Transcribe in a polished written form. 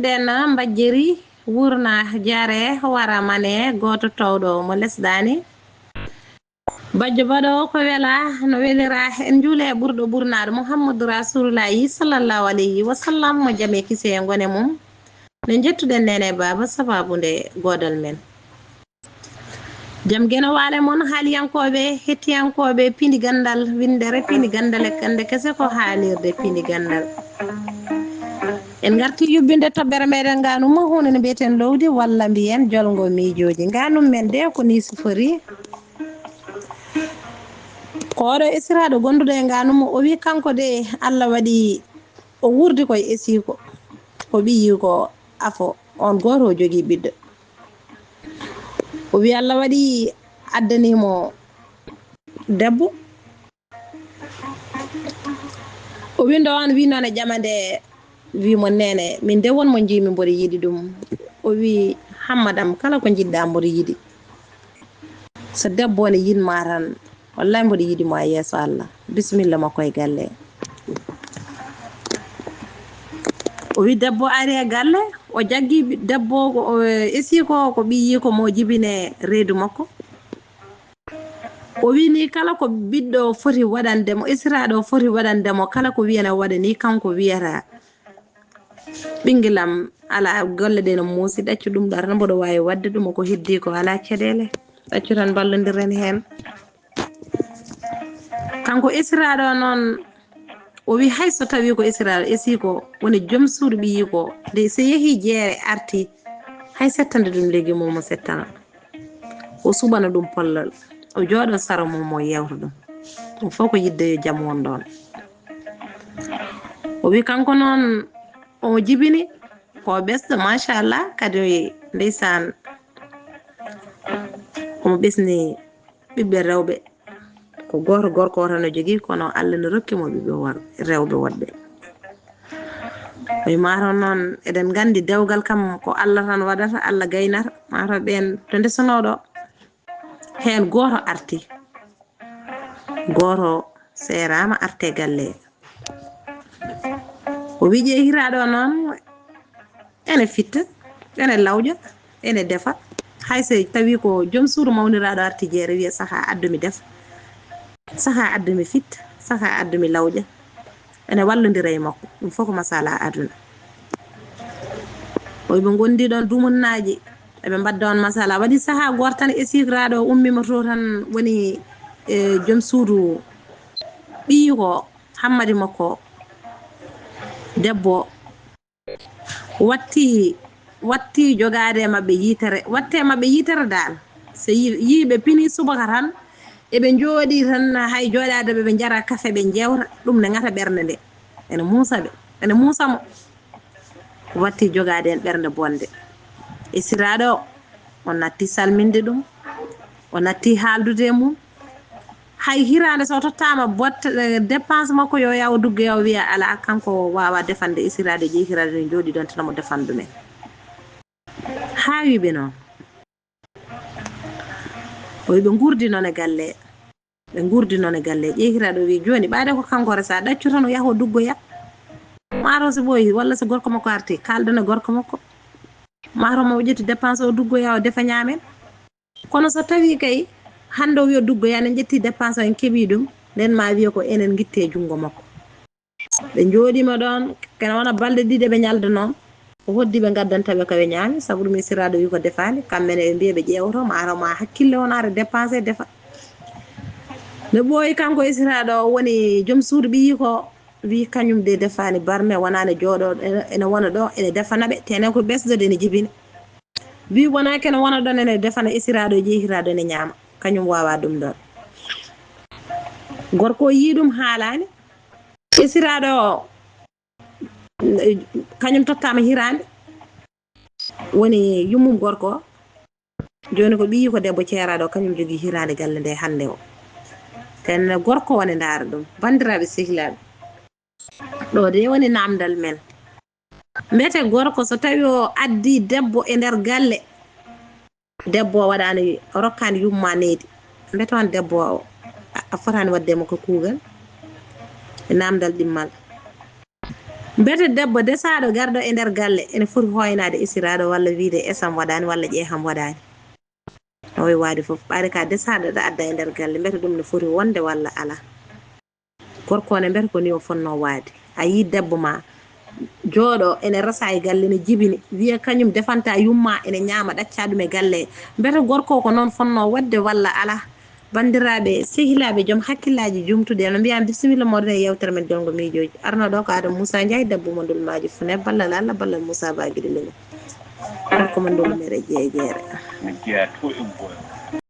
jettuɗen mbajjeri wurna jaare wara mane goto tawɗo mo lesdani bajjo baɗo ko wela no welira en juule ɓurɗo ɓurnaɗo mouhammadou rasulullahi sallallahu alayhi wa sallam mo jaame kise e gone mum no jettuɗen nene baba sababude godal men jam gueno wale mon haaliyankoɓe hettiyankoɓe pindi gandal windere pindi gandal e kande kese ko haalirde pindi gandal en garti yubbinde toɓɓere meɗen nganuma hunde no mbiyeten lowdi walla mbiyen jolgo miijoji nganum men de ko ni sifori koɗo esiraɗo gonduɗo e nganuma o wi kanko de Allah waɗi o wurdi koye esiko ko ɓiyi ko afo on goto o jogui ɓiɗɗo o wi Allah waɗi addanimo debbo o windo on wi noon e ƴamade wimo nene min de wonmo jimi mboɗo yiiɗi ɗum o wi hammadam kala ko jiɗɗa mboɗo yiiɗi so debbo ne yinma tan wallahi mboɗo yiiɗimo a yeeso Allah bisimilla makko e galle o wi debbo ari e galle o jaggui debbo esi ko ɓiyi ko mo jibine reedu makko o wini kala ko ɓiɗɗo foti waɗandemo esiraɗo foti waɗandemo kala ko wiyana waɗa ni kanko wiyata ɓinguelam ala golle ɗe no muusi ɗaccu ɗum ɗo tan mboɗo wawi wadde ɗum ko heddi ko ala caɗele ɗaccu tan ballodiren hen kanko esiraɗo noon o wi hayso tawi ko esiraɗo esi ko woni joom suudu ɓiyi ko nde so yeehi jeere arti hay settande ɗum leggi mum mo settana o suɓana ɗum pollal o jooɗo sara mum o yewta ɗum fof ko yidde yo jaam won ɗon o wi kanko noon o jibini ko ɓesɗo machallah kadi ndeysan omo ɓesni ɓiɓɓe rewɓe ko goto gorko o tan o jogui kono Allah ne rokkimo ɓiɓɓe rewɓe woɗɓe oyi mataw noon eɗen gandi dewgal kam ko Allah tan waɗata Allah gaynata mataw ɓen to ndesanoɗo hen goto arti goto serama arte galle o wi jeehiraɗo noon ene fitta ene lawƴa ene defa hayso tawi ko joom suudu mawniraɗo arti jeere wiya saaha addumi defa saaha addumi fitta saaha addumi lawƴa ene wallodira e makko ɗum fof ko masala aduna oɓe gondi ɗon dumunnaji eɓe mbadda on masala waɗi saaha goto tan esiraɗo ummima to tan woni joom suudu ɓiyi ko hammadi makko debbo watti jogade mabɓe yitere watte mabɓe yitere dal so yiiɓe pini subaka tan eɓe jooɗi tan hay jooɗade ɓe jara kafe ɓe jewta ɗum ne ngata ɓernde nde ene muusaɓe ene muusamo watti jogade en ɓernde bonde esiraɗo o natti salminde ɗum o natti haaldude mum hay hirande so tottama botte dépense makko yo yaw duggo yaw wiya ala kanko wawa defande esirade jeehirade ne jooɗi ɗon tan mo defan ɗumen ha wiɓe noon o wi ɓe gurdi noon e galle ɓe gurdi noon e galle jeehiraɗo wi joni ɓaade ko kanko resa ɗaccu tan o yaha o duggoya mataw so ɓooyi walla so gorko makko arti kalɗon e gorko makko mataw mo ƴetti dépense o duggoya o defa ñamen kono so tawi kay hande o wiya duggoya en ƴetti dépense o en keeɓi ɗum nden ma wiya ko enen guitte junggo makko ɓe jooɗima ɗon kene wona balɗe ɗiɗi ɓe ñalda noon o hoddi ɓe gaddantaɓe koɓe ñaami saabu ɗum esiraɗo wi ko defani kamɓene ɓe mbiya ɓe ƴewto mataw ma hakkille wonare dépense e defa ne ɓooyi kanko esiraɗo woni joom suudu ɓiyi ko wi kañum de defani barme wonane jooɗo ene wona ɗo ene defanaɓe tenen ko ɓesdode ene jibini wi wona kene wona ɗon ene defana esiraɗo e jeehiraɗo ene ñaama kañum wawa ɗum ɗon gorko o yii ɗum haalani esiraɗo kañum tottama hirande woni yummum gorko o joni ko ɓiyi ko debbo ceeraɗo kañum jogui hirande galle nde hande o ten gorko woni ndaara ɗum bandiraɓe sehilaɓe ɗo de woni namdal men mbete gorko so tawi o addi debbo e nder galle debbo o waɗani o rokkani yumma neydi mbete on debbo a fotani waddemo ko kuugal e namdal ɗimmal mbete debbo desaɗo garɗo e nder galle ene foti hoynade isiraɗo walla wiide esam waɗani walla ƴeeham waɗani no way waadi fof ɓaade ka desaɗo ɗo adda e nder galle mbete ɗum ne foti wonde walla ala gorko ne mbete ko ni o fonno waade a yi debbo ma jooɗo ene rasa e galle ne jibini wiya kañum defanta yumma ene ñaama ɗacca ɗum e galle mbete gorko ko noon fonno wadde walla ala bandiraɓe sehilaɓe joom hakkillaji jumtuɗe no mbiyan bisimilla moɗon e yewtere men jongo miijoji arno ɗo ko Adama Moussa Ndiaye debbo mo ndulmaji fune ballal Allah ballal Moussa Baguili Lelo gorko mo ndulmere jeere